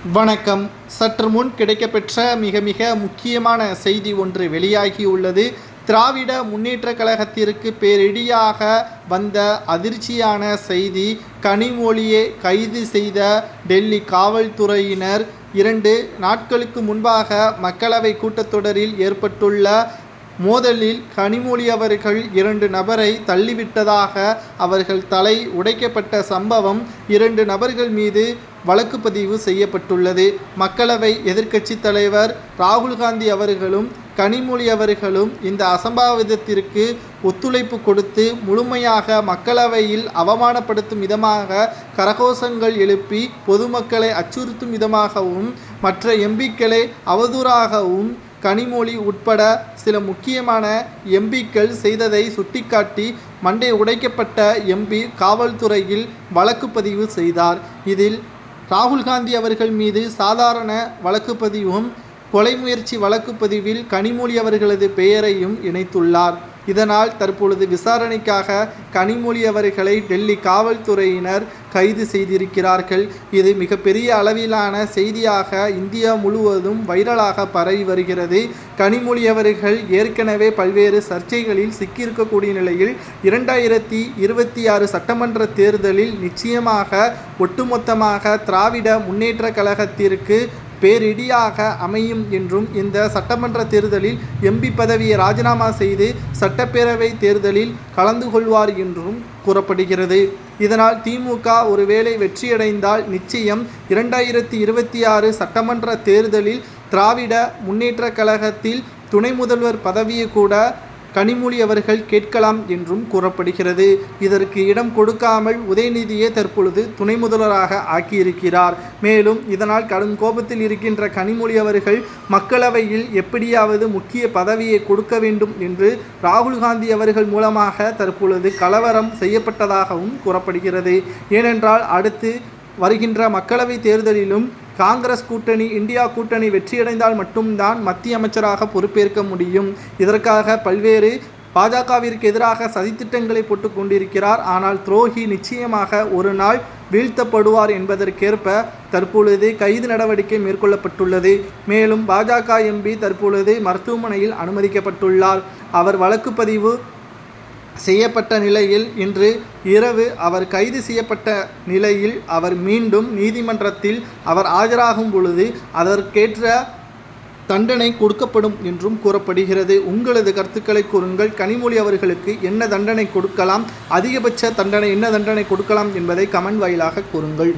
வணக்கம். சற்று முன் கிடைக்கப்பெற்ற மிக மிக முக்கியமான செய்தி ஒன்று வெளியாகியுள்ளது. திராவிட முன்னேற்றக் கழகத்திற்கு பேரிடியாக வந்த அதிர்ச்சியான செய்தி. கனிமொழியை கைது செய்த டெல்லி காவல்துறையினர் 2 நாட்களுக்கு முன்பாக மக்களவை கூட்டத்தொடரில் ஏற்பட்டுள்ள மோதலில் கனிமொழி அவர்கள் 2 நபரை தள்ளிவிட்டதாக அவர்கள் தலை உடைக்கப்பட்ட சம்பவம் 2 நபர்கள் மீது வழக்கு பதிவு செய்யப்பட்டுள்ளது. மக்களவை எதிர்க்கட்சித் தலைவர் ராகுல் காந்தி அவர்களும் கனிமொழி அவர்களும் இந்த அசம்பாவிதத்திற்கு ஒத்துழைப்பு கொடுத்து முழுமையாக மக்களவையில் அவமானப்படுத்தும் விதமாக கரகோஷங்கள் எழுப்பி பொதுமக்களை அச்சுறுத்தும் விதமாகவும் மற்ற எம்பிக்களை அவதூறாகவும் கனிமொழி உட்பட சில முக்கியமான எம்பிக்கள் செய்ததை சுட்டிக்காட்டி மண்டை உடைக்கப்பட்ட எம்பி காவல்துறையில் வழக்கு பதிவு செய்தார். இதில் ராகுல் காந்தி அவர்கள் மீது சாதாரண வழக்கு பதிவும் கொலை முயற்சி வழக்கு பதிவில் கனிமொழி அவர்களது பெயரையும் இணைத்துள்ளார். இதனால் தற்பொழுது விசாரணைக்காக கனிமொழி அவர்களை டெல்லி காவல்துறையினர் கைது செய்திருக்கிறார்கள். இது மிகப்பெரிய அளவிலான செய்தியாக இந்தியா முழுவதும் வைரலாக பரவி வருகிறது. கனிமொழி அவர்கள் ஏற்கனவே பல்வேறு சர்ச்சைகளில் சிக்கியிருக்கக்கூடிய நிலையில் 2026 சட்டமன்ற தேர்தலில் நிச்சயமாக ஒட்டுமொத்தமாக திராவிட முன்னேற்ற கழகத்திற்கு பேரிடியாக அமையும் என்றும் இந்த சட்டமன்ற தேர்தலில் எம்பி பதவியை ராஜினாமா செய்து சட்டப்பேரவை தேர்தலில் கலந்து கொள்வார் என்றும் கூறப்படுகிறது. இதனால் திமுக ஒருவேளை வெற்றியடைந்தால் நிச்சயம் 2026 சட்டமன்ற தேர்தலில் திராவிட முன்னேற்ற கழகத்தில் துணை முதல்வர் பதவியை கூட கனிமொழி அவர்கள் கேட்கலாம் என்றும் கூறப்படுகிறது. இதற்கு இடம் கொடுக்காமல் உதயநிதியை தற்பொழுது துணை முதல்வராக ஆக்கியிருக்கிறார். மேலும் இதனால் கடும் கோபத்தில் இருக்கின்ற கனிமொழி அவர்கள் மக்களவையில் எப்படியாவது முக்கிய பதவியை கொடுக்க வேண்டும் என்று ராகுல் காந்தி அவர்கள் மூலமாக தற்பொழுது கலவரம் செய்யப்பட்டதாகவும் கூறப்படுகிறது. ஏனென்றால் அடுத்து வருகின்ற மக்களவை தேர்தலிலும் காங்கிரஸ் கூட்டணி இந்தியா கூட்டணி வெற்றியடைந்தால் மட்டும்தான் மத்திய அமைச்சராக பொறுப்பேற்க முடியும். இதற்காக பல்வேறு பாஜகவிற்கு எதிராக சதித்திட்டங்களை போட்டு கொண்டிருக்கிறார். ஆனால் துரோகி நிச்சயமாக ஒரு நாள் வீழ்த்தப்படுவார் என்பதற்கேற்ப தற்பொழுது கைது நடவடிக்கை மேற்கொள்ளப்பட்டுள்ளது. மேலும் பாஜக எம்பி தற்பொழுது மருத்துவமனையில் அனுமதிக்கப்பட்டுள்ளார். அவர் வழக்கு பதிவு செய்யப்பட்ட நிலையில் இன்று இரவு அவர் கைது செய்யப்பட்ட நிலையில் அவர் மீண்டும் நீதிமன்றத்தில் அவர் ஆஜராகும் பொழுது அதற்கேற்ற தண்டனை கொடுக்கப்படும் என்றும் கூறப்படுகிறது. உங்களது கருத்துக்களை கூறுங்கள். கனிமொழி அவர்களுக்கு என்ன தண்டனை கொடுக்கலாம், அதிகபட்ச தண்டனை என்ன தண்டனை கொடுக்கலாம் என்பதை கமெண்ட் வாயிலாக கூறுங்கள்.